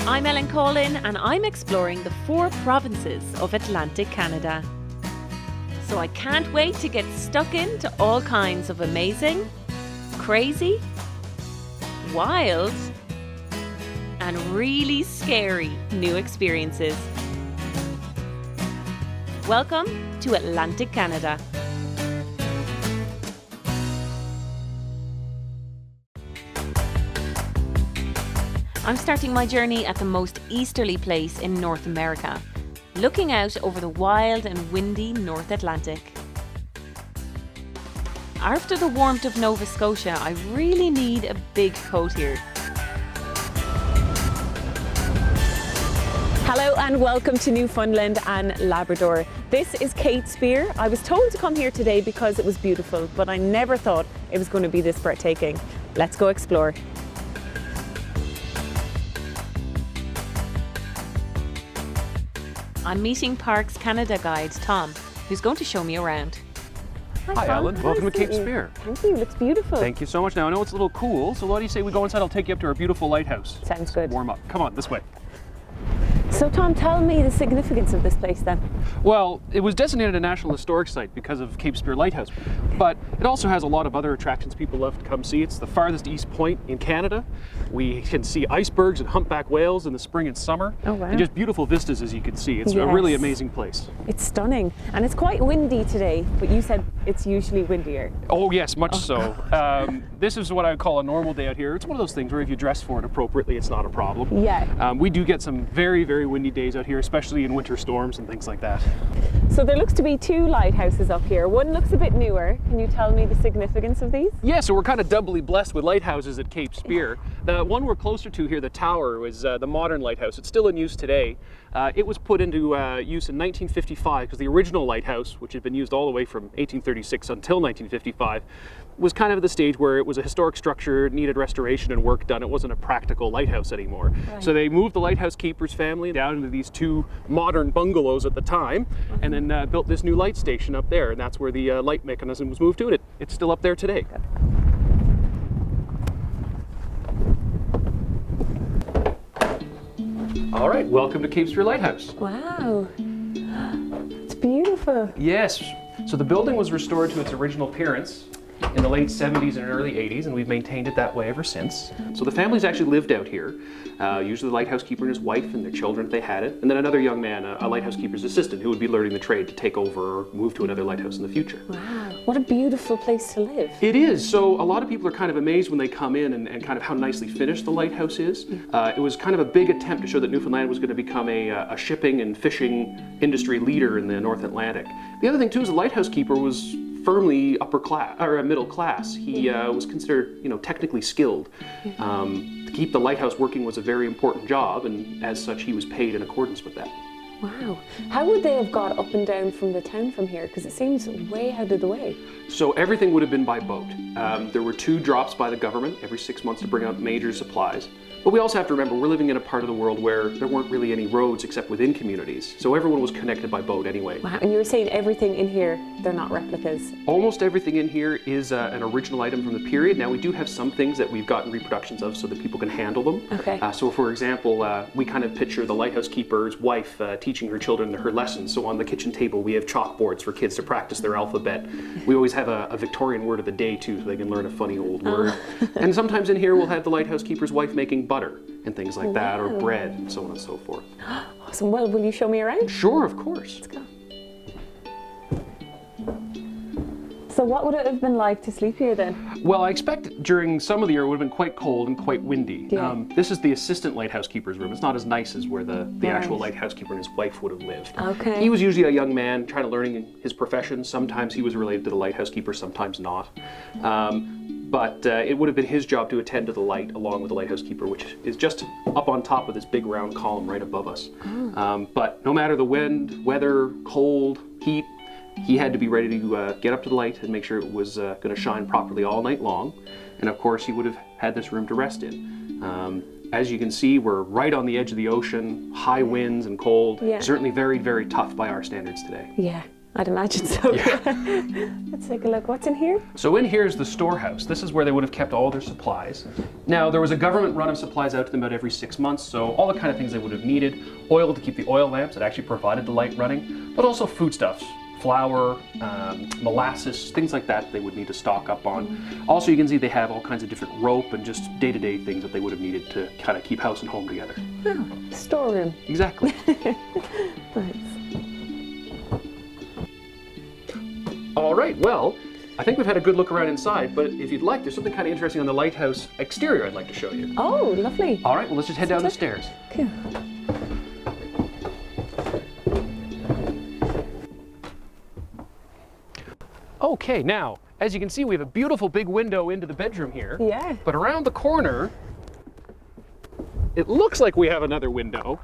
I'm Ellen Colin and I'm exploring the 4 provinces of Atlantic Canada. So I can't wait to get stuck into all kinds of amazing, crazy, wild, and really scary new experiences. Welcome to Atlantic Canada. I'm starting my journey at the most easterly place in North America, looking out over the wild and windy North Atlantic. After the warmth of Nova Scotia, I really need a big coat here. Hello and welcome to Newfoundland and Labrador. This is Kate Spear. I was told to come here today because it was beautiful, but I never thought it was going to be this breathtaking. Let's go explore. I'm meeting Parks Canada guide Tom, who's going to show me around. Hi Ellen, welcome to Cape Spear. Thank you, looks beautiful. Thank you so much. Now I know it's a little cool, so what do you say we go inside? I'll take you up to our beautiful lighthouse. Sounds good. Warm up. Come on, this way. So Tom, tell me the significance of this place then. Well, it was designated a National Historic Site because of Cape Spear Lighthouse, but it also has a lot of other attractions people love to come see. It's the farthest east point in Canada. We can see icebergs and humpback whales in the spring and summer. Oh wow. And just beautiful vistas, as you can see. It's Yes. a really amazing place. It's stunning. And it's quite windy today, but you said it's usually windier. Oh yes, much so. This is what I would call a normal day out here. It's one of those things where if you dress for it appropriately, it's not a problem. Yeah. We do get some very, very windy days out here, especially in winter storms and things like that. So there looks to be 2 lighthouses up here. One looks a bit newer. Can you tell me the significance of these? Yeah, so we're kind of doubly blessed with lighthouses at Cape Spear. The one we're closer to here, the tower, was the modern lighthouse. It's still in use today. It was put into use in 1955 because the original lighthouse, which had been used all the way from 1836 until 1955, was kind of at the stage where it was a historic structure, it needed restoration and work done. It wasn't a practical lighthouse anymore. Right. So they moved the lighthouse keeper's family down into these 2 modern bungalows at the time, and then built this new light station up there, and that's where the light mechanism was moved to, and it's still up there today. All right, welcome to Cape Spear Lighthouse. Wow. It's beautiful. Yes, so the building was restored to its original appearance in the late 70s and early 80s, and we've maintained it that way ever since. So the family's actually lived out here, usually the lighthouse keeper and his wife and their children if they had it, and then another young man, a lighthouse keeper's assistant, who would be learning the trade to take over or move to another lighthouse in the future. Wow, what a beautiful place to live. It is. So a lot of people are kind of amazed when they come in and kind of how nicely finished the lighthouse is. It was kind of a big attempt to show that Newfoundland was going to become a shipping and fishing industry leader in the North Atlantic. The other thing too is the lighthouse keeper was firmly upper class or middle class. He was considered, technically skilled. To keep the lighthouse working was a very important job, and as such, he was paid in accordance with that. Wow. How would they have got up and down from the town from here? Because it seems way out of the way. So everything would have been by boat. There were 2 drops by the government every 6 months to bring out major supplies. But we also have to remember we're living in a part of the world where there weren't really any roads except within communities. So everyone was connected by boat anyway. Wow, and you were saying everything in here, they're not replicas? Almost everything in here is an original item from the period. Now we do have some things that we've gotten reproductions of so that people can handle them. Okay. So for example, we kind of picture the lighthouse keeper's wife teaching her children her lessons. So on the kitchen table we have chalkboards for kids to practice their alphabet. We always have a Victorian word of the day too, so they can learn a funny old word. And sometimes in here we'll have the lighthouse keeper's wife making butter and things like that, or bread, and so on and so forth. Awesome. Well, will you show me around? Sure, of course. Let's go. So what would it have been like to sleep here then? Well, I expect during some of the year it would have been quite cold and quite windy. Yeah. This is the assistant lighthouse keeper's room. It's not as nice as where the Right. actual lighthouse keeper and his wife would have lived. Okay. He was usually a young man trying to learn his profession. Sometimes he was related to the lighthouse keeper, sometimes not. But it would have been his job to attend to the light along with the lighthouse keeper, which is just up on top of this big round column right above us. But no matter the wind, weather, cold, heat, he had to be ready to get up to the light and make sure it was going to shine properly all night long. And of course, he would have had this room to rest in. As you can see, we're right on the edge of the ocean, high winds and cold. Yeah. Certainly very, very tough by our standards today. Yeah. I'd imagine so. Yeah. Let's take a look. What's in here? So in here is the storehouse. This is where they would have kept all their supplies. Now, there was a government run of supplies out to them about every 6 months, so all the kind of things they would have needed. Oil to keep the oil lamps that actually provided the light running, but also foodstuffs. Flour, molasses, things like that they would need to stock up on. Also, you can see they have all kinds of different rope and just day-to-day things that they would have needed to kind of keep house and home together. Oh, storeroom. Exactly. Nice. All right, well, I think we've had a good look around inside, but if you'd like, there's something kind of interesting on the lighthouse exterior I'd like to show you. Oh, lovely. All right, well, let's just head down the stairs. Cool. Okay, now, as you can see, we have a beautiful big window into the bedroom here. Yeah. But around the corner, it looks like we have another window,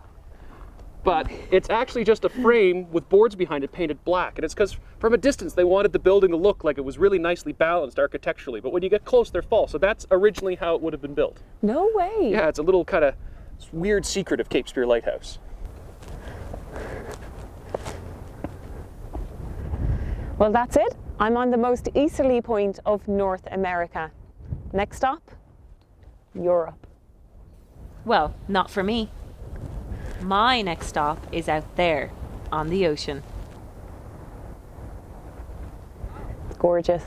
but it's actually just a frame with boards behind it painted black. And it's because from a distance, they wanted the building to look like it was really nicely balanced architecturally. But when you get close, they're false. So that's originally how it would have been built. No way. Yeah, it's a little kind of weird secret of Cape Spear Lighthouse. Well, that's it. I'm on the most easterly point of North America. Next stop, Europe. Well, not for me. My next stop is out there, on the ocean. Gorgeous.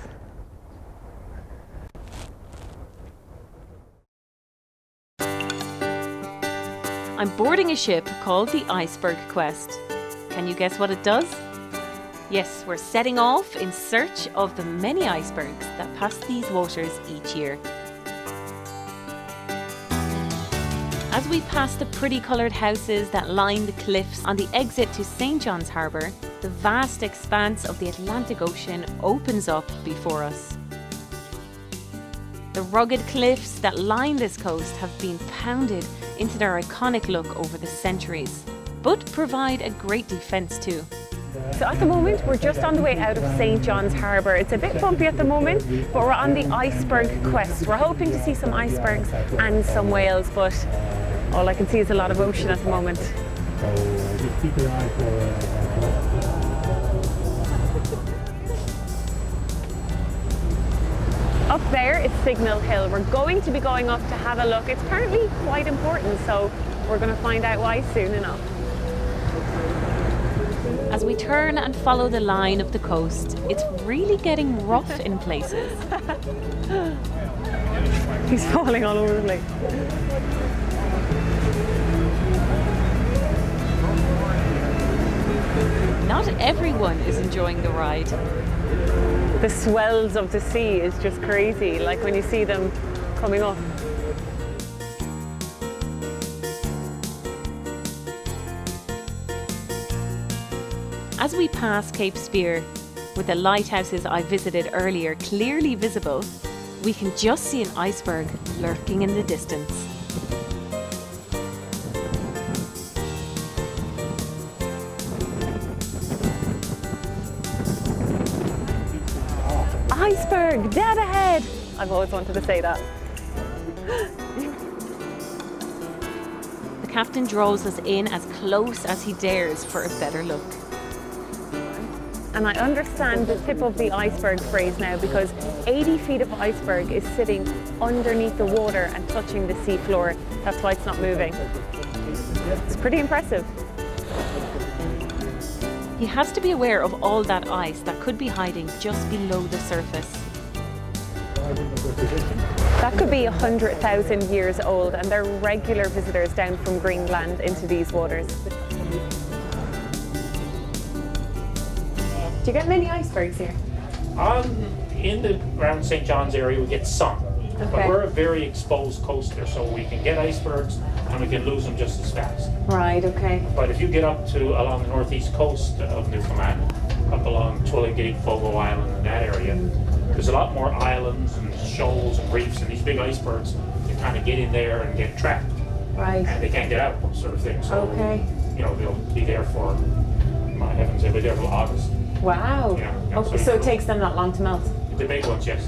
I'm boarding a ship called the Iceberg Quest. Can you guess what it does? Yes, we're setting off in search of the many icebergs that pass these waters each year. As we pass the pretty coloured houses that line the cliffs on the exit to St. John's Harbour, the vast expanse of the Atlantic Ocean opens up before us. The rugged cliffs that line this coast have been pounded into their iconic look over the centuries, but provide a great defence too. So at the moment, we're just on the way out of St. John's Harbour. It's a bit bumpy at the moment, but we're on the Iceberg Quest. We're hoping to see some icebergs and some whales, but all I can see is a lot of ocean at the moment. Just keep your eye for Up there, it's Signal Hill. We're going to be going up to have a look. It's apparently quite important, so we're going to find out why soon enough. As we turn and follow the line of the coast, it's really getting rough in places. He's falling all over the place. Not everyone is enjoying the ride. The swells of the sea is just crazy, like when you see them coming up. As we pass Cape Spear, with the lighthouses I visited earlier clearly visible, we can just see an iceberg lurking in the distance. Iceberg, dead ahead! I've always wanted to say that. The captain draws us in as close as he dares for a better look. And I understand the tip of the iceberg phrase now, because 80 feet of iceberg is sitting underneath the water and touching the sea floor. That's why it's not moving. It's pretty impressive. He has to be aware of all that ice that could be hiding just below the surface. That could be 100,000 years old, and they're regular visitors down from Greenland into these waters. Do you get many icebergs here? In the around St. John's area, we get some. Okay. But we're a very exposed coast there, so we can get icebergs and we can lose them just as fast. Right, okay. But if you get up to along the northeast coast of Newfoundland, up along Tullagate, Fogo Island, and that area, there's a lot more islands and shoals and reefs, and these big icebergs can kind of get in there and get trapped. Right. And they can't get out, sort of thing. So, Okay. you know, they'll be there for, my heavens, they'll be there till August. Wow. Yeah, Okay, so it takes them that long to melt? The big ones, yes.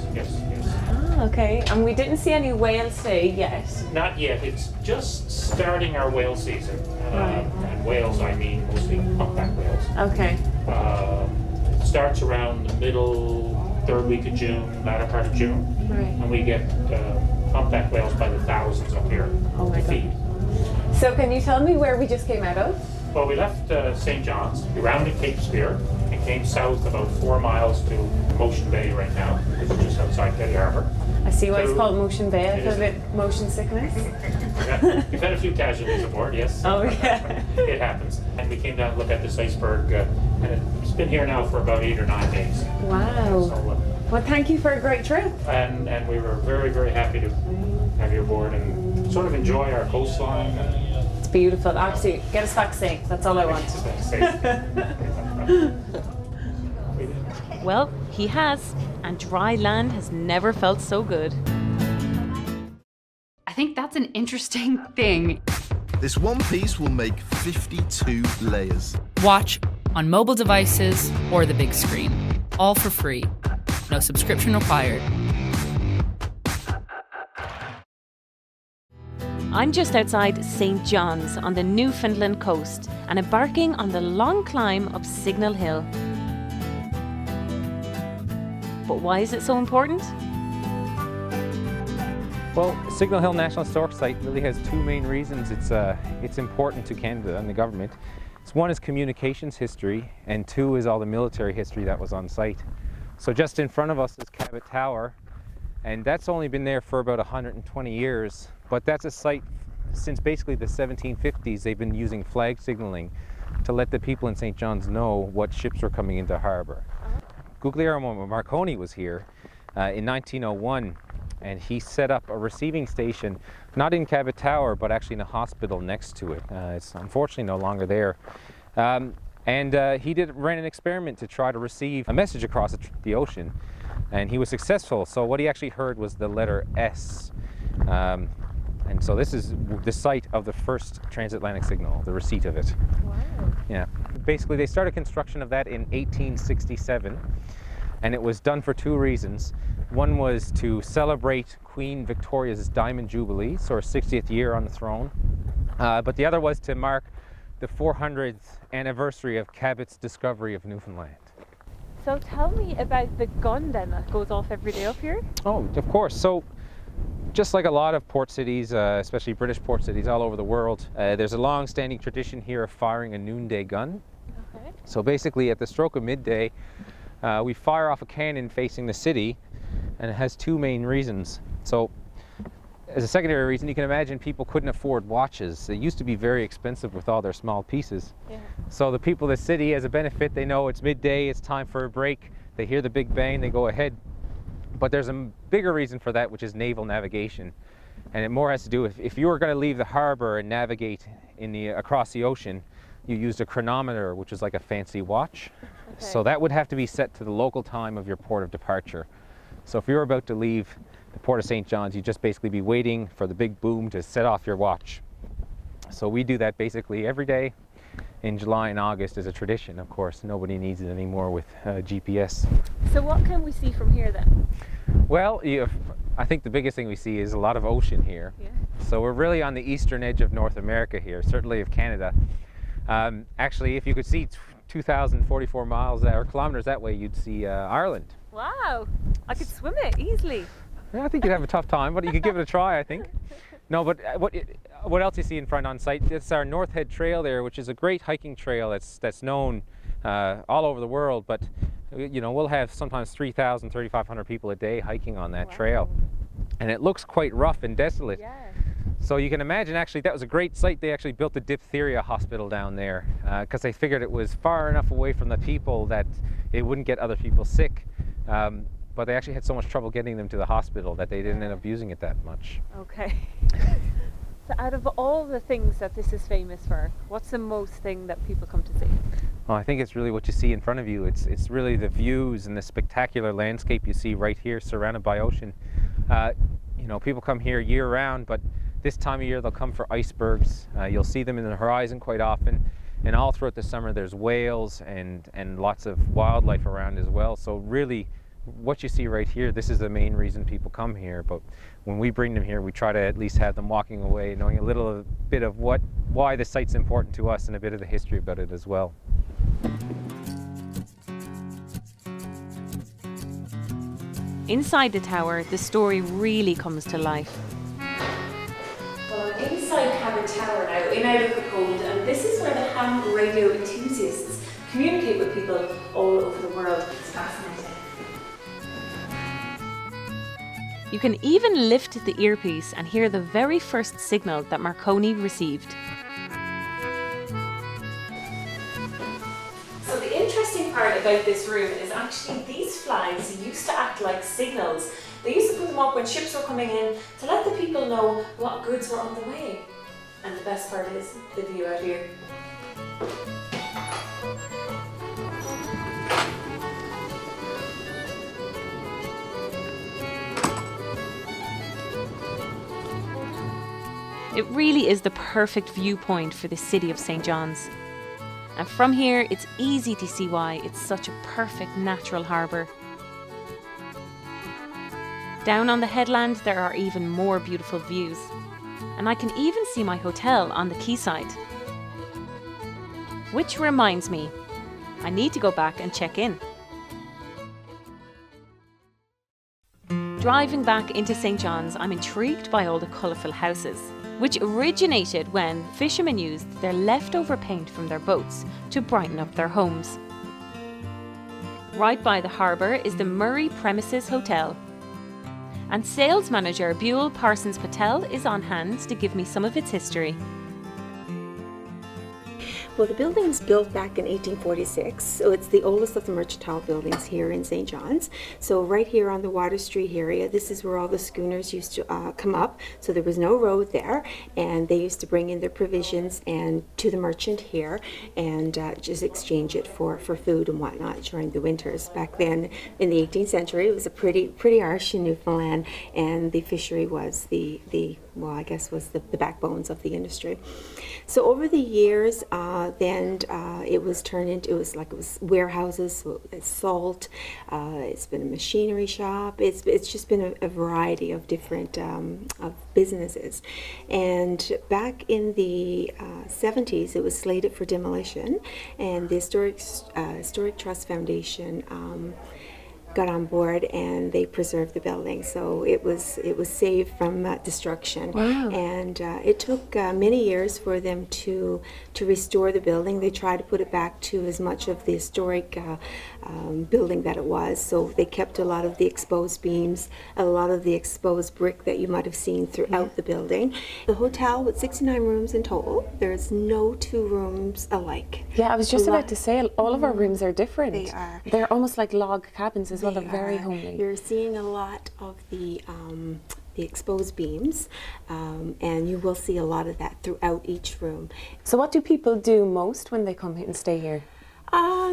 Ah, okay. And we didn't see any whales today yet? Not yet. It's just starting our whale season. Right. And whales, I mean mostly humpback whales. Okay. starts around the middle, third week of June, latter part of June. Right. And we get humpback whales by the thousands up here to feed. So can you tell me where we just came out of? Well, we left St. John's, we rounded Cape Spear, and came south about 4 miles to Motion Bay right now, which is just outside Petty Harbour. I see why it's called Motion Bay. I feel a bit motion sickness. We've had a few casualties aboard, yes. Oh, yeah. It happens. And we came down to look at this iceberg, and it's been here now for about 8 or 9 days. Wow. So, Well, thank you for a great trip. and we were very, very happy to have you aboard and sort of enjoy our coastline. It's beautiful. Absolutely. Get us back safe. That's all I want. Well, he has, and dry land has never felt so good. I think that's an interesting thing. This one piece will make 52 layers. Watch on mobile devices or the big screen. All for free. No subscription required. I'm just outside St. John's on the Newfoundland coast and embarking on the long climb up Signal Hill. But why is it so important? Well, Signal Hill National Historic Site really has two main reasons it's important to Canada and the government. One is communications history, and two is all the military history that was on site. So just in front of us is Cabot Tower, and that's only been there for about 120 years, but that's a site since basically the 1750s. They've been using flag signaling to let the people in St. John's know what ships were coming into harbor. Guglielmo Marconi was here in 1901, and he set up a receiving station, not in Cabot Tower, but actually in a hospital next to it. It's unfortunately no longer there. He ran an experiment to try to receive a message across the ocean, and he was successful. So what he actually heard was the letter S. And so this is the site of the first transatlantic signal, the receipt of it. Wow. Yeah. Basically, they started construction of that in 1867, and it was done for two reasons. One was to celebrate Queen Victoria's Diamond Jubilee, so her 60th year on the throne. But the other was to mark the 400th anniversary of Cabot's discovery of Newfoundland. So tell me about the gun then that goes off every day up here. Oh, of course. So just like a lot of port cities, especially British port cities all over the world, there's a long-standing tradition here of firing a noonday gun. Okay. So basically at the stroke of midday, we fire off a cannon facing the city, and it has two main reasons. So as a secondary reason, you can imagine people couldn't afford watches. They used to be very expensive with all their small pieces. Yeah. So the people of the city, as a benefit, they know it's midday, it's time for a break. They hear the big bang, they go ahead. But there's a bigger reason for that, which is naval navigation. And it more has to do with if you were going to leave the harbor and navigate across the ocean, you used a chronometer, which is like a fancy watch. Okay. So that would have to be set to the local time of your port of departure. So if you were about to leave the port of St. John's, you'd just basically be waiting for the big boom to set off your watch. So we do that basically every day in July and August as a tradition. Of course, nobody needs it anymore with GPS. So what can we see from here then? Well, I think the biggest thing we see is a lot of ocean here. Yeah. So we're really on the eastern edge of North America here, certainly of Canada. Actually, if you could see 2,044 miles or kilometers that way, you'd see Ireland. Wow, I could swim it easily. Yeah, I think you'd have a tough time, but you could give it a try, I think. No, but what else you see in front on site? It's our North Head Trail there, which is a great hiking trail that's known all over the world. But we'll have sometimes 3,000, 3,500 people a day hiking on that trail, and it looks quite rough and desolate. Yeah. So you can imagine, actually, that was a great site. They actually built a diphtheria hospital down there because they figured it was far enough away from the people that it wouldn't get other people sick. But they actually had so much trouble getting them to the hospital that they didn't end up using it that much. Okay. So out of all the things that this is famous for, what's the most thing that people come to see? Well, I think it's really what you see in front of you. It's really the views and the spectacular landscape you see right here, surrounded by ocean. People come here year round, but this time of year they'll come for icebergs. You'll see them in the horizon quite often. And all throughout the summer there's whales and lots of wildlife around as well. So really, what you see right here, this is the main reason people come here. But when we bring them here, we try to at least have them walking away knowing a little bit of why the site's important to us and a bit of the history about it as well. Inside the tower, the story really comes to life. Well, I'm inside Cabin Tower now, in out of the cold, and this is where the ham radio enthusiasts communicate with people all over the world. It's fascinating. You can even lift the earpiece and hear the very first signal that Marconi received. So the interesting part about this room is actually these flags used to act like signals. They used to put them up when ships were coming in to let the people know what goods were on the way. And the best part is the view out here. It really is the perfect viewpoint for the city of St. John's. And from here, it's easy to see why it's such a perfect natural harbour. Down on the headland, there are even more beautiful views. And I can even see my hotel on the quayside. Which reminds me, I need to go back and check in. Driving back into St. John's, I'm intrigued by all the colourful houses, which originated when fishermen used their leftover paint from their boats to brighten up their homes. Right by the harbour is the Murray Premises Hotel. And sales manager Buell Parsons Patel is on hand to give me some of its history. Well, the building was built back in 1846, so it's the oldest of the mercantile buildings here in St. John's. So right here on the Water Street area, this is where all the schooners used to come up. So there was no road there, and they used to bring in their provisions and to the merchant here and just exchange it for food and whatnot during the winters. Back then, in the 18th century, it was a pretty harsh in Newfoundland, and the fishery was the backbones of the industry. So over the years, then it was turned into, it was warehouses, so it's salt, it's been a machinery shop, it's just been a variety of different of businesses. And back in the 70s, it was slated for demolition, and the Historic Trust Foundation got on board and they preserved the building, so it was saved from destruction. Wow. And it took many years for them to restore the building. They tried to put it back to as much of the historic building that it was, so they kept a lot of the exposed beams, a lot of the exposed brick that you might have seen throughout the building. The hotel with 69 rooms in total, there's no two rooms alike. Yeah, I was just about to say, all of our rooms are different. They are. They're almost like log cabins as well. They're very homely. You're seeing a lot of the exposed beams, and you will see a lot of that throughout each room. So what do people do most when they come and stay here?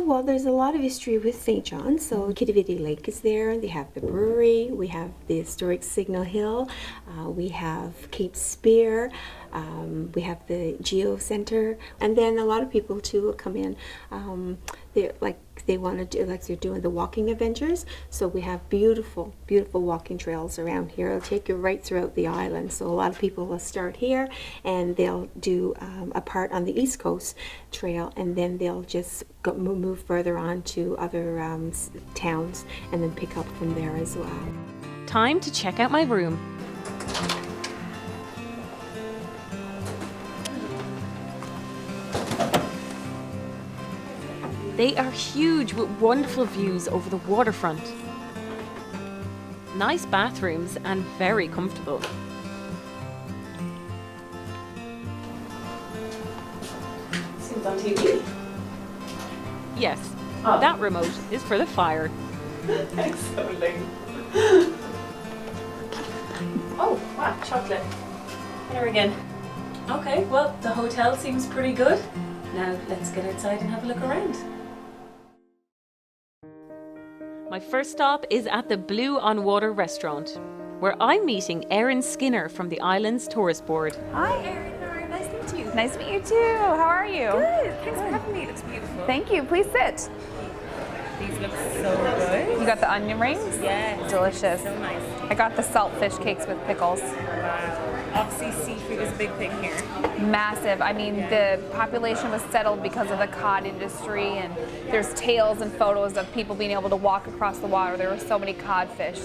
Well, there's a lot of history with St. John's. So Kittavity Lake is there. They have the brewery. We have the historic Signal Hill. We have Cape Spear. We have the Geo Center. And then a lot of people too will come in. They're doing the walking adventures. So we have beautiful, beautiful walking trails around here. It'll take you right throughout the island. So a lot of people will start here and they'll do a part on the East Coast Trail, and then they'll just move further on to other towns and then pick up from there as well. Time to check out my room. They are huge with wonderful views over the waterfront. Nice bathrooms and very comfortable. Seems on TV. Yes, Oh. that remote is for the fire. Excellent. Oh, wow, chocolate. There again. Okay, well, the hotel seems pretty good. Now let's get outside and have a look around. My first stop is at the Blue on Water restaurant, where I'm meeting Erin Skinner from the island's tourist board. Hi, Erin. Nice to meet you. Nice to meet you too. How are you? Good. Thanks for having me. It looks beautiful. Thank you. Please sit. These look so good. You got the onion rings? Yes. Delicious. So nice. I got the salt fish cakes with pickles. Wow. Obviously, seafood is a big thing here. Massive. I mean, the population was settled because of the cod industry, and there's tales and photos of people being able to walk across the water. There were so many codfish.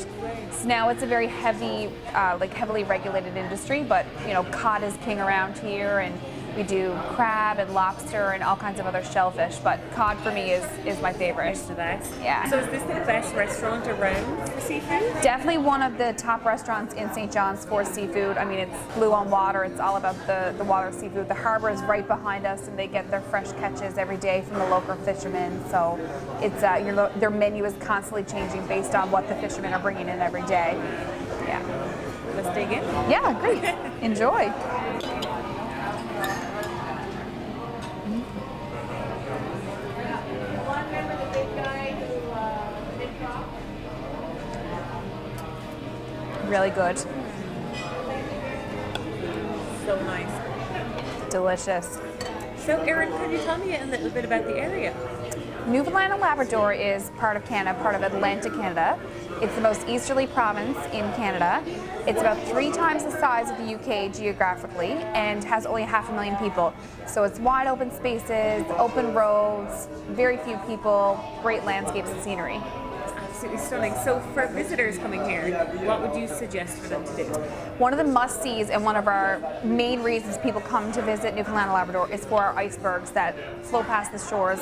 So now it's a very heavy, heavily regulated industry, but you know, cod is king around here, and we do crab and lobster and all kinds of other shellfish, but cod for me is my favorite. It's the best. Yeah. So is this the best restaurant around for seafood? Definitely one of the top restaurants in St. John's for seafood. I mean, it's blue on water. It's all about the water seafood. The harbor is right behind us, and they get their fresh catches every day from the local fishermen. So it's their menu is constantly changing based on what the fishermen are bringing in every day. Yeah. Let's dig in. Yeah, great. Enjoy. Really good. So nice. Delicious. So Erin, can you tell me a little bit about the area? Newfoundland and Labrador is part of Canada, part of Atlantic Canada. It's the most easterly province in Canada. It's about 3 times the size of the UK geographically and has only 500,000 people. So it's wide open spaces, open roads, very few people, great landscapes and scenery. Absolutely stunning. So for visitors coming here, what would you suggest for them to do? One of the must-sees and one of our main reasons people come to visit Newfoundland and Labrador is for our icebergs that flow past the shores.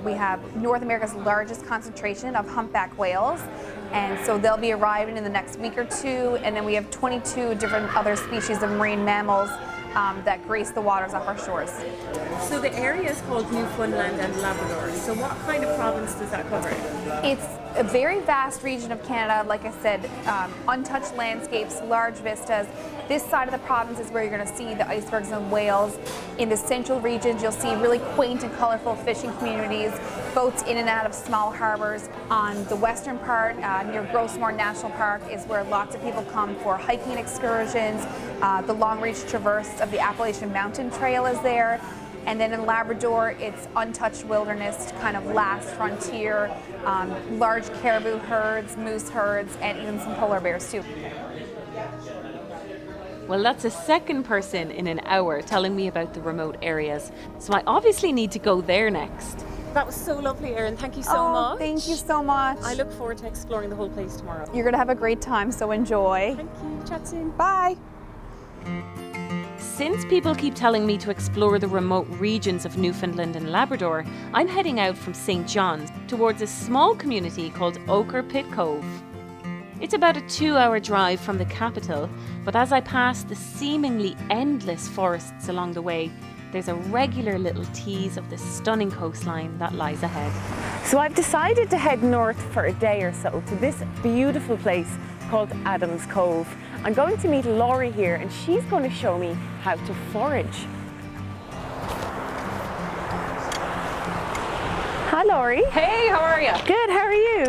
We have North America's largest concentration of humpback whales, and so they'll be arriving in the next week or two, and then we have 22 different other species of marine mammals that grace the waters off our shores. So the area is called Newfoundland and Labrador. So what kind of province does that cover? It's a very vast region of Canada, like I said, untouched landscapes, large vistas. This side of the province is where you're going to see the icebergs and whales. In the central regions, you'll see really quaint and colorful fishing communities, boats in and out of small harbors. On the western part, near Grossmore National Park, is where lots of people come for hiking excursions. The Long Reach Traverse of the Appalachian Mountain Trail is there. And then in Labrador, it's untouched wilderness, kind of last frontier, large caribou herds, moose herds, and even some polar bears too. Well, that's a second person in an hour telling me about the remote areas, so I obviously need to go there next. That was so lovely, Erin. Thank you so much. Thank you so much. I look forward to exploring the whole place tomorrow. You're going to have a great time, so enjoy. Thank you. Chat soon. Bye. Since people keep telling me to explore the remote regions of Newfoundland and Labrador, I'm heading out from St. John's towards a small community called Ochre Pit Cove. It's about a 2-hour drive from the capital, but as I pass the seemingly endless forests along the way, there's a regular little tease of the stunning coastline that lies ahead. So I've decided to head north for a day or so to this beautiful place called Adams Cove. I'm going to meet Laurie here, and she's going to show me how to forage. Hi Laurie. Hey, how are you? Good, how are you?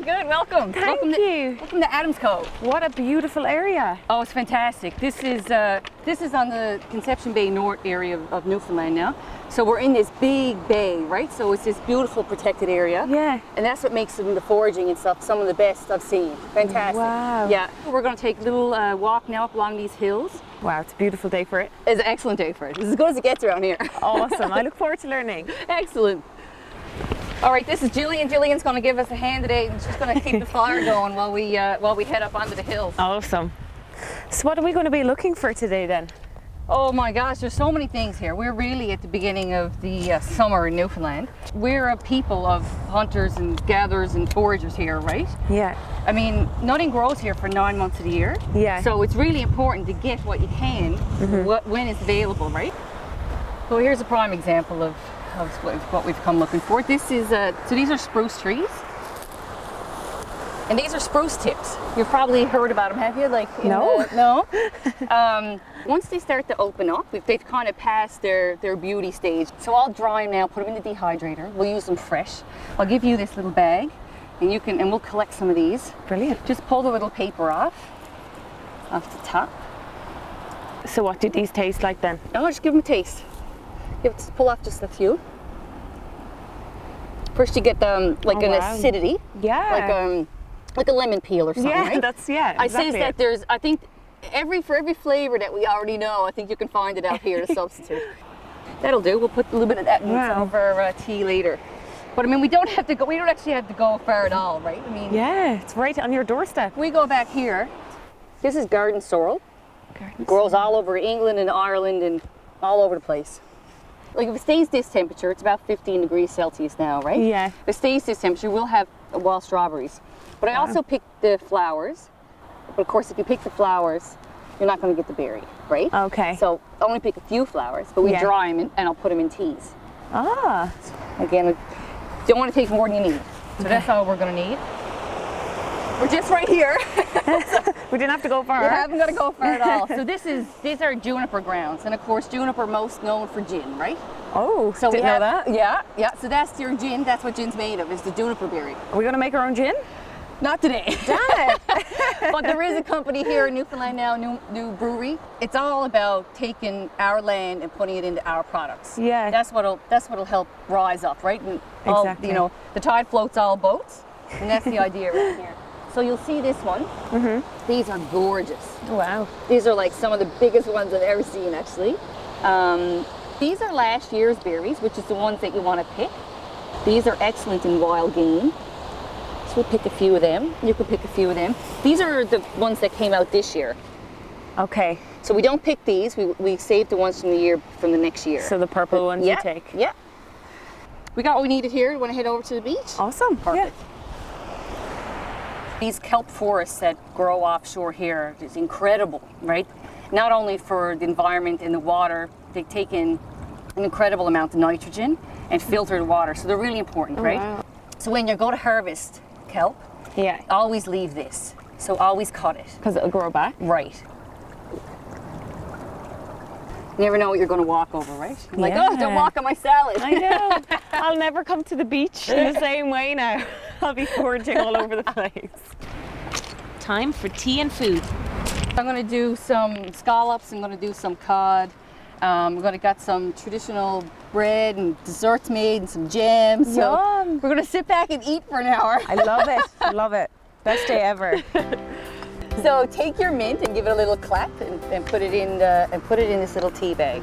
Good. Welcome. Thank you. Welcome to Adams Cove. What a beautiful area. Oh, it's fantastic. This is on the Conception Bay North area of Newfoundland now. So we're in this big bay, right? So it's this beautiful protected area. Yeah. And that's what makes the foraging and stuff some of the best I've seen. Fantastic. Wow. Yeah. We're going to take a little walk now up along these hills. Wow, it's a beautiful day for it. It's an excellent day for it. It's as good as it gets around here. Awesome. I look forward to learning. Excellent. All right, this is Jillian. Jillian's going to give us a hand today, and she's going to keep the fire going while we head up onto the hills. Awesome. So what are we going to be looking for today then? Oh my gosh, there's so many things here. We're really at the beginning of the summer in Newfoundland. We're a people of hunters and gatherers and foragers here, right? Yeah. I mean, nothing grows here for 9 months of the year. Yeah. So it's really important to get what you can when it's available, right? So here's a prime example of what we've come looking for. This is so these are spruce trees, and these are spruce tips. You've probably heard about them, have you? No. Once they start to open up, they've kind of passed their beauty stage. So I'll dry them now, put them in the dehydrator. We'll use them fresh. I'll give you this little bag, and we'll collect some of these. Brilliant. Just pull the little paper off the top. So what do these taste like then? Oh, just give them a taste. You have to pull off just a few. First you get an acidity. Yeah. Like a lemon peel or something, yeah, right? Exactly. I say that I think for every flavor that we already know, I think you can find it out here to substitute. That'll do. We'll put a little bit of that in some of our tea later. But I mean, we don't actually have to go far at all, right? I mean, yeah, it's right on your doorstep. We go back here. This is garden sorrel. Grows all over England and Ireland and all over the place. Like if it stays this temperature, it's about 15 degrees Celsius now, right? Yeah. If it stays this temperature, we'll have wild strawberries. But I also pick the flowers. But of course, if you pick the flowers, you're not going to get the berry, right? Okay. So I only pick a few flowers, but we dry them and I'll put them in teas. Ah. Again, you don't want to take more than you need. So that's all we're going to need. We're just right here. We didn't have to go far. We haven't got to go far at all. So these are juniper grounds, and of course juniper most known for gin, right? Oh, so didn't know that. Yeah. So that's your gin. That's what gin's made of. Is the juniper berry. Are we going to make our own gin? Not today. Damn it. But there is a company here in Newfoundland now, new brewery. It's all about taking our land and putting it into our products. Yeah. That's what'll help rise up, right? And exactly. You know, the tide floats all boats, and that's the idea right here. So you'll see this one. Mm-hmm. These are gorgeous. Wow. These are like some of the biggest ones I've ever seen, actually. These are last year's berries, which is the ones that you want to pick. These are excellent in wild game. So we'll pick a few of them. You can pick a few of them. These are the ones that came out this year. Okay. So we don't pick these. We save the ones from the next year. So the purple ones you take. Yeah. We got what we needed here. You want to head over to the beach? Awesome. Perfect. Yeah. These kelp forests that grow offshore here is incredible, right? Not only for the environment and the water, they take in an incredible amount of nitrogen and filter the water, so they're really important, right? Wow. So when you go to harvest kelp, always leave this. So always cut it. Because it'll grow back? Right. You never know what you're going to walk over, right? You're like, oh, don't walk on my salad. I know. I'll never come to the beach in the same way now. I'll be foraging all over the place. Time for tea and food. I'm going to do some scallops. I'm going to do some cod. We're going to get some traditional bread and desserts made and some jams. So Yum. we're going to sit back and eat for an hour. I love it. I love it. Best day ever. So take your mint and give it a little clap and put it in this little tea bag.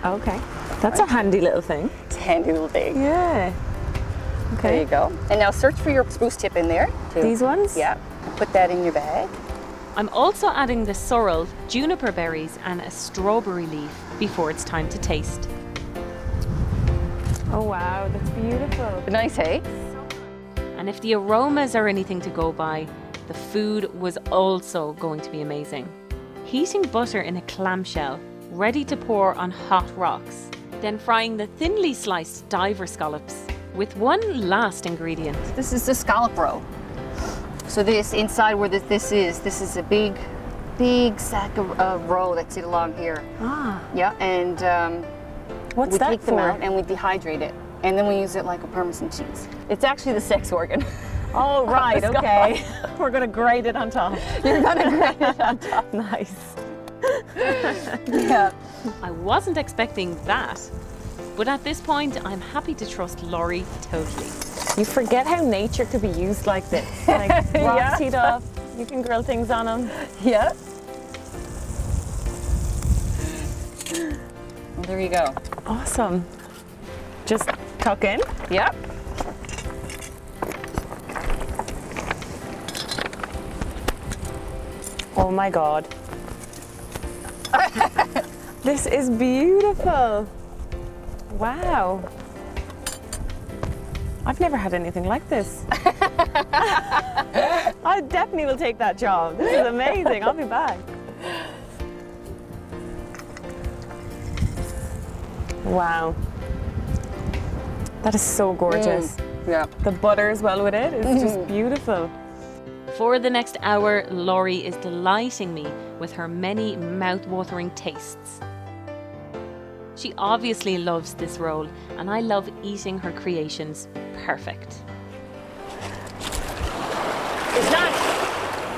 Okay. That's a handy little thing. It's a handy little thing. Yeah. Okay. There you go. And now search for your spruce tip in there too. These ones? Yeah. Put that in your bag. I'm also adding the sorrel, juniper berries and a strawberry leaf before it's time to taste. Oh wow, that's beautiful. Nice, hey? And if the aromas are anything to go by, the food was also going to be amazing. Heating butter in a clamshell, ready to pour on hot rocks. Then frying the thinly sliced diver scallops with one last ingredient. This is the scallop roe. So this, inside where this is a big sack of roe that's along here. Ah. Yeah, and what's we that take them for? out and we dehydrate it. And then we use it like a Parmesan cheese. It's actually the sex organ. Oh, right, okay. We're going to grate it on top. You're going to grate it on top. Nice. Yeah. I wasn't expecting that. But at this point, I'm happy to trust Laurie totally. You forget how nature could be used like this. Like rocks heat up, you can grill things on them. Yeah. Well, there you go. Awesome. Just tuck in. Yep. Oh my God. This is beautiful. Wow. I've never had anything like this. I definitely will take that job. This is amazing. I'll be back. Wow. That is so gorgeous. Yeah. The butter as well with it is just beautiful. For the next hour, Laurie is delighting me with her many mouth-watering tastes. She obviously loves this role, and I love eating her creations. Perfect. It's done.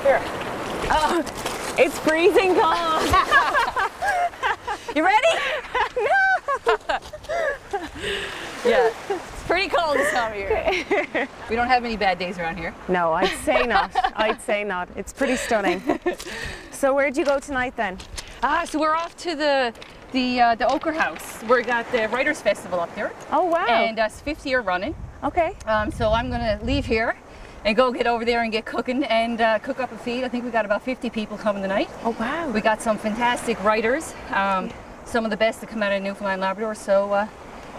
Here. Oh, it's freezing cold. You ready? No. Yeah. It's pretty cold this time of year. We don't have any bad days around here. No, I'd say not. I'd say not. It's pretty stunning. So where'd you go tonight then? So we're off to the Ochre House. We got the Writers' Festival up there. Oh wow! And it's 5th year running. Okay. So I'm gonna leave here and go get over there and get cooking and cook up a feed. I think we got about 50 people coming tonight. Oh wow! We got some fantastic writers, some of the best that come out of Newfoundland, Labrador. So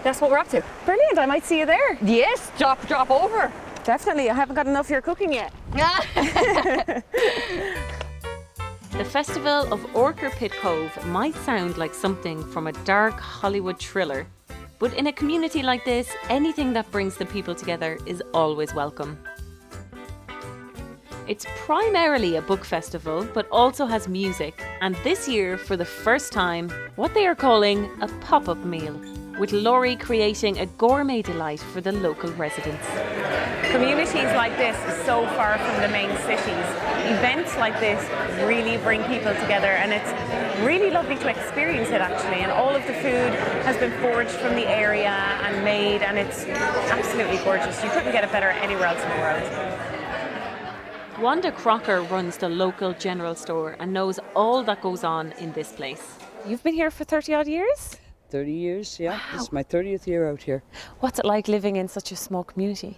that's what we're up to. Brilliant! I might see you there. Yes, drop over. Definitely. I haven't got enough of your cooking yet. The Festival of Orchard Pit Cove might sound like something from a dark Hollywood thriller, but in a community like this, anything that brings the people together is always welcome. It's primarily a book festival, but also has music, and this year, for the first time, what they are calling a pop-up meal, with Laurie creating a gourmet delight for the local residents. Communities like this are so far from the main cities. Events like this really bring people together, and it's really lovely to experience it actually. And all of the food has been foraged from the area and made, and it's absolutely gorgeous. You couldn't get it better anywhere else in the world. Wanda Crocker runs the local general store and knows all that goes on in this place. You've been here for 30 odd years? 30 years, yeah. Wow. This is my 30th year out here. What's it like living in such a small community?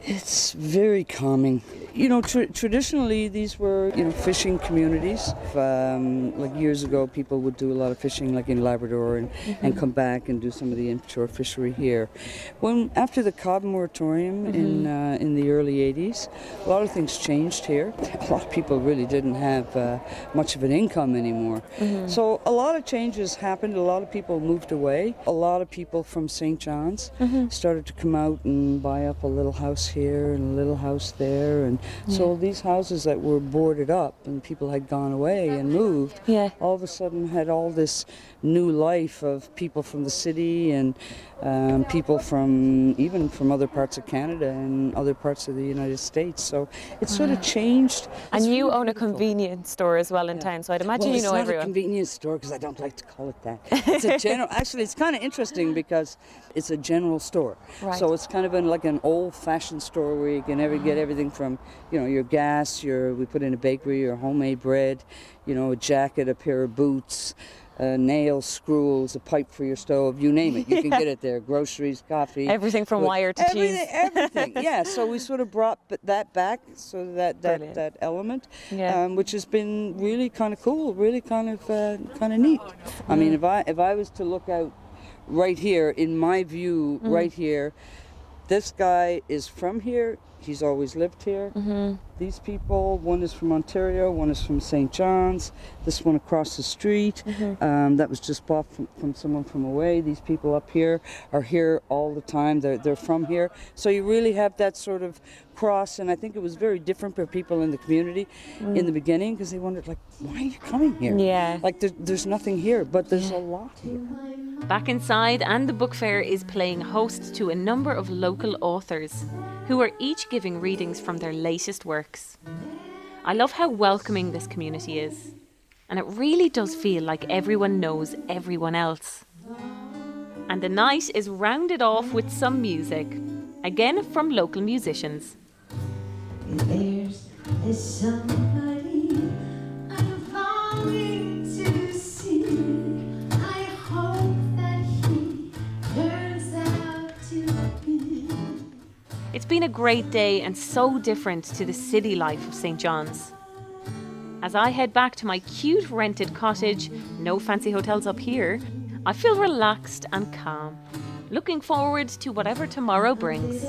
It's very calming. You know, traditionally these were, fishing communities. Like years ago, people would do a lot of fishing, like in Labrador, and come back and do some of the inshore fishery here. After the cod moratorium in the early 80s, a lot of things changed here. A lot of people really didn't have much of an income anymore. So a lot of changes happened. A lot of people moved away. A lot of people from St. John's started to come out and buy up a little house here and a little house there, and so these houses that were boarded up and people had gone away and moved, all of a sudden had all this new life of people from the city and people even from other parts of Canada and other parts of the United States. So it sort of changed. And you own a convenience store as well in town, so I'd imagine you know everyone. It's not a convenience store because I don't like to call it that. It's a general. Actually, it's kind of interesting because it's a general store. Right. So it's kind of like an old-fashioned store where you can get everything from, your gas, we put in a bakery, your homemade bread, a jacket, a pair of boots, nails, screws, a pipe for your stove, you name it. You can get it there. Groceries, coffee. Everything from wire to cheese. Everything, yeah. So we sort of brought that back, so that element, which has been really kind of cool, really kind of neat. I mean, if I was to look out right here, in my view, right here, this guy is from here. He's always lived here. These people, one is from Ontario, one is from St. John's. This one across the street, that was just bought from someone from away. These people up here are here all the time. They're from here. So you really have that sort of cross, and I think it was very different for people in the community in the beginning because they wondered, like, why are you coming here? Yeah. Like, there's nothing here, but there's a lot here. Back inside, and the book fair is playing host to a number of local authors who are each giving readings from their latest works. I love how welcoming this community is, and it really does feel like everyone knows everyone else. And the night is rounded off with some music, again from local musicians. There's somebody I'm longing to see. I hope that he turns out to be. It's been a great day and so different to the city life of St. John's. As I head back to my cute rented cottage, no fancy hotels up here, I feel relaxed and calm, looking forward to whatever tomorrow brings.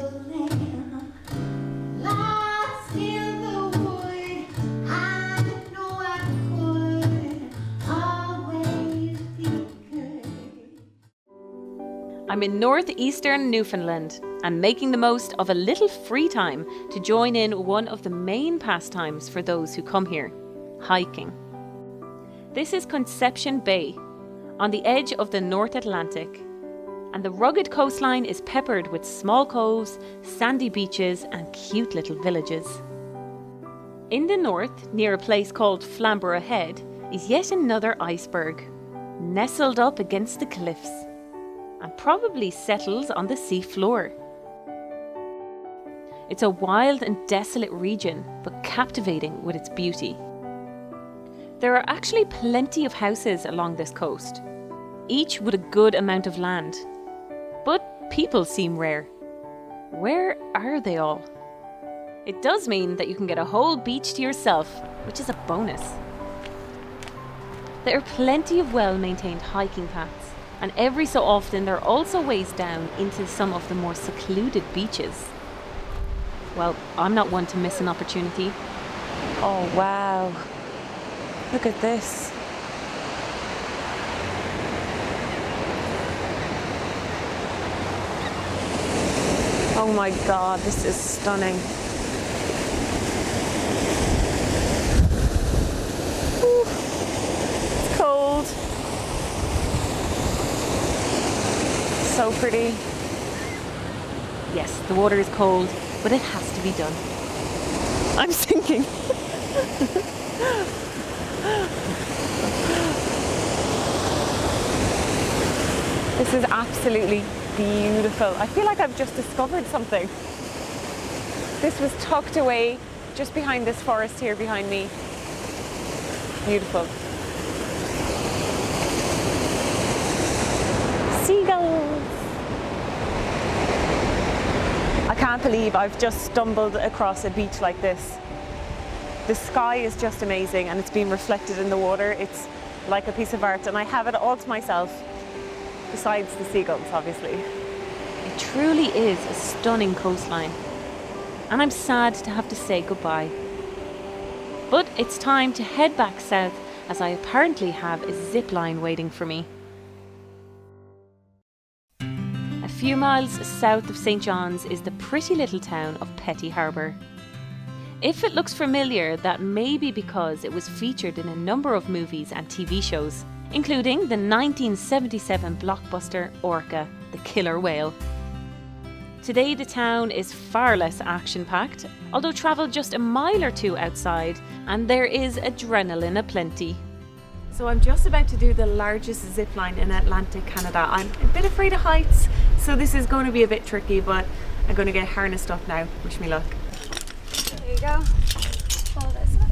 I'm in northeastern Newfoundland and making the most of a little free time to join in one of the main pastimes for those who come here, hiking. This is Conception Bay, on the edge of the North Atlantic, and the rugged coastline is peppered with small coves, sandy beaches and cute little villages. In the north, near a place called Flamborough Head, is yet another iceberg, nestled up against the cliffs, and probably settles on the sea floor. It's a wild and desolate region, but captivating with its beauty. There are actually plenty of houses along this coast, each with a good amount of land. But people seem rare. Where are they all? It does mean that you can get a whole beach to yourself, which is a bonus. There are plenty of well-maintained hiking paths, and every so often there are also ways down into some of the more secluded beaches. Well, I'm not one to miss an opportunity. Oh wow, look at this. Oh my god, this is stunning. Ooh, it's cold. So pretty. Yes, the water is cold, but it has to be done. I'm sinking. This is absolutely beautiful. I feel like I've just discovered something. This was tucked away just behind this forest here behind me. Beautiful. Seagulls. I can't believe I've just stumbled across a beach like this. The sky is just amazing and it's being reflected in the water. It's like a piece of art and I have it all to myself, besides the seagulls, obviously. It truly is a stunning coastline, and I'm sad to have to say goodbye. But it's time to head back south, as I apparently have a zip line waiting for me. A few miles south of St. John's is the pretty little town of Petty Harbour. If it looks familiar, that may be because it was featured in a number of movies and TV shows, including the 1977 blockbuster Orca, the Killer Whale. Today the town is far less action-packed, although travel just a mile or two outside and there is adrenaline aplenty. So I'm just about to do the largest zip line in Atlantic Canada. I'm a bit afraid of heights, so this is going to be a bit tricky, but I'm going to get harnessed up now. Wish me luck. There you go. Hold this up.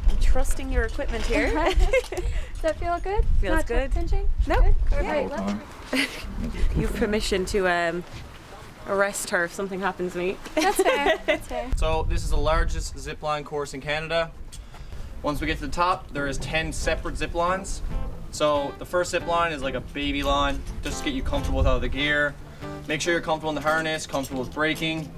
I'm trusting your equipment here. Does that feel good? Feels Not good. Pinching? No. Good? Perfect. Right, You have permission to arrest her if something happens to me. That's fair. That's fair. So this is the largest zip line course in Canada. Once we get to the top, there is 10 separate zip lines. So the first zip line is like a baby line, just to get you comfortable with all the gear. Make sure you're comfortable in the harness, comfortable with braking.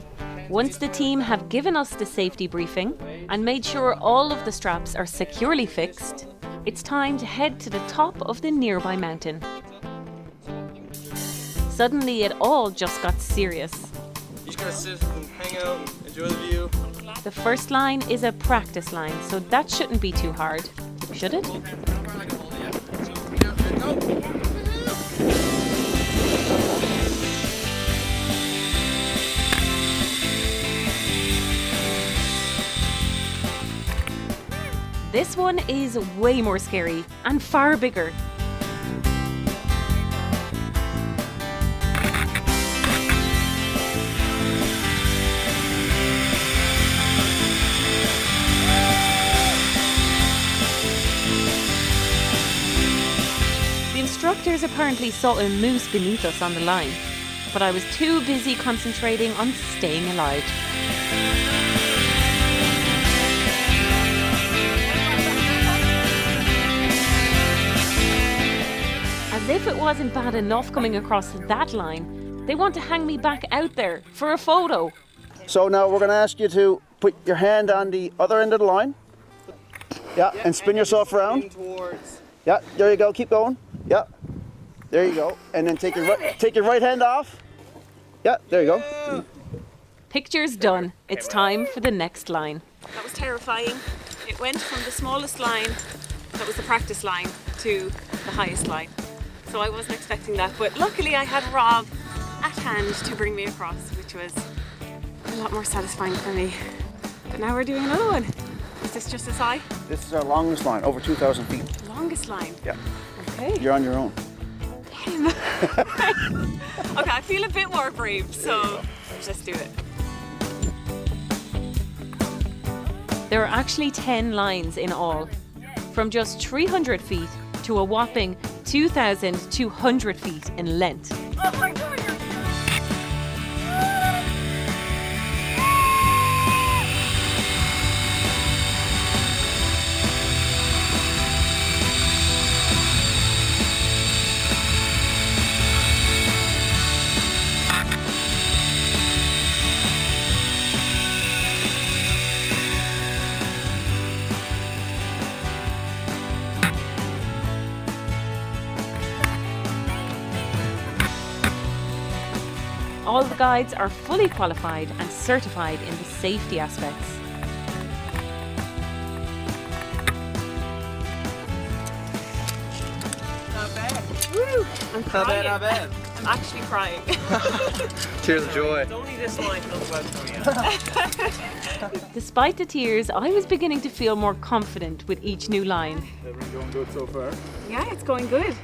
Once the team have given us the safety briefing and made sure all of the straps are securely fixed, it's time to head to the top of the nearby mountain. Suddenly it all just got serious. You just gotta sit and hang out and enjoy the view. The first line is a practice line, so that shouldn't be too hard, should it? This one is way more scary and far bigger. The instructors apparently saw a moose beneath us on the line, but I was too busy concentrating on staying alive. As if it wasn't bad enough coming across that line, they want to hang me back out there for a photo. So now we're going to ask you to put your hand on the other end of the line. Yeah, and spin yourself around. Yeah, there you go. Keep going. Yeah, there you go. And then take your right hand off. Yeah, there you go. Picture's done. It's time for the next line. That was terrifying. It went from the smallest line, that was the practice line, to the highest line. So I wasn't expecting that, but luckily I had Rob at hand to bring me across, which was a lot more satisfying for me. But now we're doing another one. Is this just as high? This is our longest line, over 2,000 feet. Longest line? Yeah. Okay. You're on your own. Damn. Okay, I feel a bit more brave, so let's do it. There are actually 10 lines in all, from just 300 feet to a whopping 2,200 feet in length. Oh my God! All the guides are fully qualified and certified in the safety aspects. Not bad. Woo! I'm crying. Not bad. I'm actually crying. Tears of joy. It's only this line comes out for me. Despite the tears, I was beginning to feel more confident with each new line. Everything going good so far? Yeah, it's going good.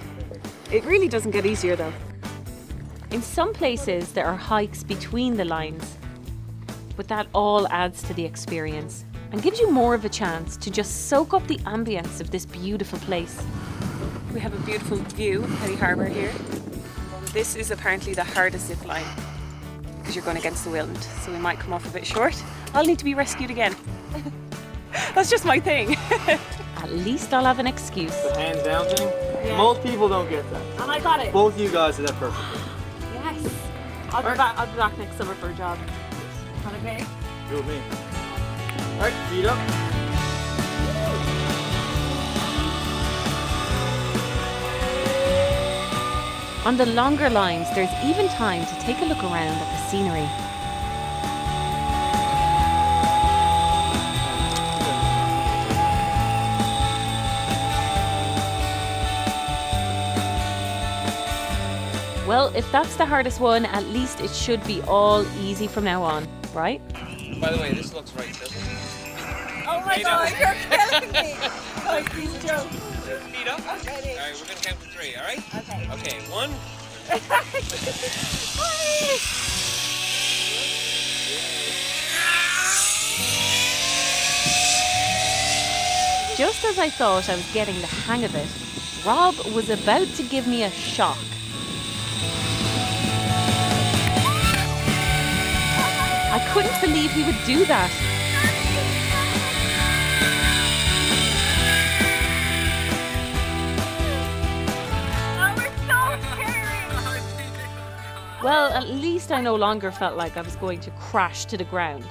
It really doesn't get easier though. In some places, there are hikes between the lines, but that all adds to the experience and gives you more of a chance to just soak up the ambience of this beautiful place. We have a beautiful view of Petty Harbour here. This is apparently the hardest zip line because you're going against the wind, so we might come off a bit short. I'll need to be rescued again. That's just my thing. At least I'll have an excuse. The hands down thing? Yeah. Most people don't get that. And I got it. Both of you guys did that perfectly. Yes. I'll be back next summer for a job. Can I pay? Do with me. Alright, feet up. On the longer lines, there's even time to take a look around at the scenery. Well, if that's the hardest one, at least it should be all easy from now on, right? By the way, this looks right, doesn't it? Oh my God, you're killing me! Like, please joke. Feet up. Okay. Alright, we're gonna count to 3, alright? Okay. Okay, 1. Just as I thought I was getting the hang of it, Rob was about to give me a shock. I couldn't believe he would do that. Well, at least I no longer felt like I was going to crash to the ground.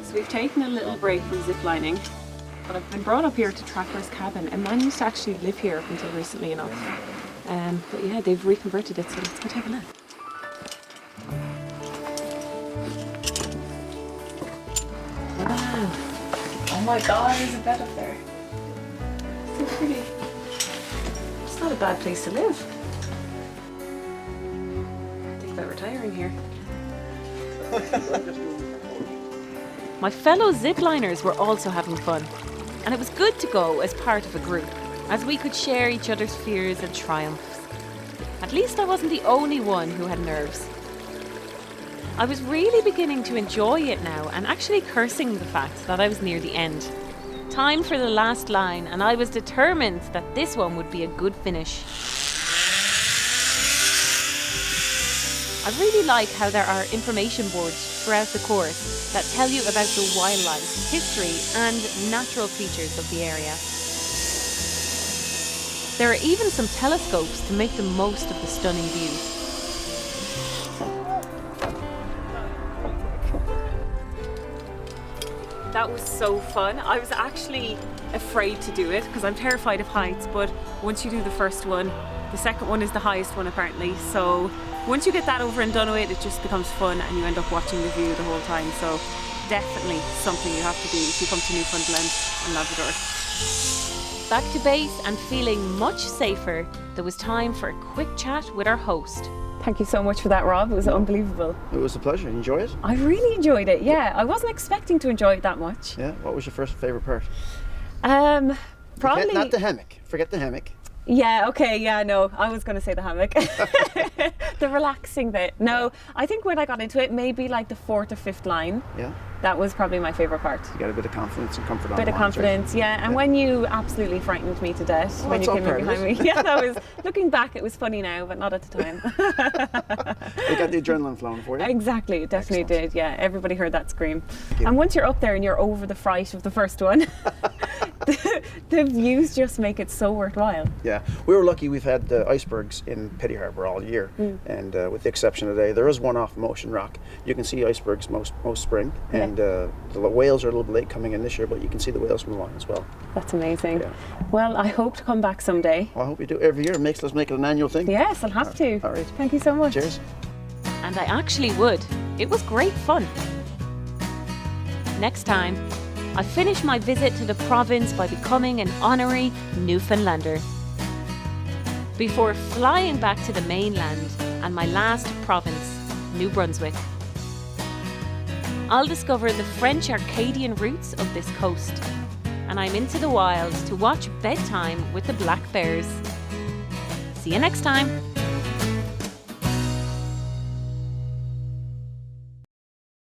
So we've taken a little break from ziplining, but I've been brought up here to Tracker's Cabin. A man used to actually live here up until recently enough. But yeah, they've reconverted it, so let's go take a look. Wow. Oh my God, there's a bed up there. So pretty. It's not a bad place to live. Think about retiring here. My fellow zipliners were also having fun, and it was good to go as part of a group, as we could share each other's fears and triumphs. At least I wasn't the only one who had nerves. I was really beginning to enjoy it now and actually cursing the fact that I was near the end. Time for the last line, and I was determined that this one would be a good finish. I really like how there are information boards throughout the course that tell you about the wildlife, history and natural features of the area. There are even some telescopes to make the most of the stunning views. That was so fun. I was actually afraid to do it because I'm terrified of heights, but once you do the first one, the second one is the highest one apparently. So once you get that over and done with, it just becomes fun and you end up watching the view the whole time. So definitely something you have to do if you come to Newfoundland and Labrador. Back to base and feeling much safer, there was time for a quick chat with our host. Thank you so much for that, Rob. It was unbelievable. It was a pleasure. You enjoy it? I really enjoyed it, yeah. I wasn't expecting to enjoy it that much. Yeah. What was your first favourite part? Probably... Not the hammock. Forget the hammock. Yeah, okay, yeah, no, I was going to say the hammock. The relaxing bit. No, I think when I got into it, maybe like the 4th or 5th line. Yeah. That was probably my favourite part. You got a bit of confidence and comfort on Bit of confidence, yeah. And when you absolutely frightened me to death, when you it's all came in part of behind it. me. Yeah, that was, looking back, it was funny now, but not at the time. You got the adrenaline flowing for you? Exactly, it definitely did, yeah. Everybody heard that scream. And once you're up there and you're over the fright of the first one, the views just make it so worthwhile. Yeah, we were lucky. We've had icebergs in Petty Harbour all year, and with the exception of today, there is one off Motion Rock. You can see icebergs most spring, and the whales are a little bit late coming in this year, but you can see the whales from along as well. That's amazing. Yeah. Well, I hope to come back someday. Well, I hope you do every year. Let's make it an annual thing. Yes, I'll have to. All right. Thank you so much. Cheers. And I actually would. It was great fun. Next time, I finish my visit to the province by becoming an honorary Newfoundlander. Before flying back to the mainland and my last province, New Brunswick. I'll discover the French Arcadian roots of this coast, and I'm into the wild to watch bedtime with the black bears. See you next time.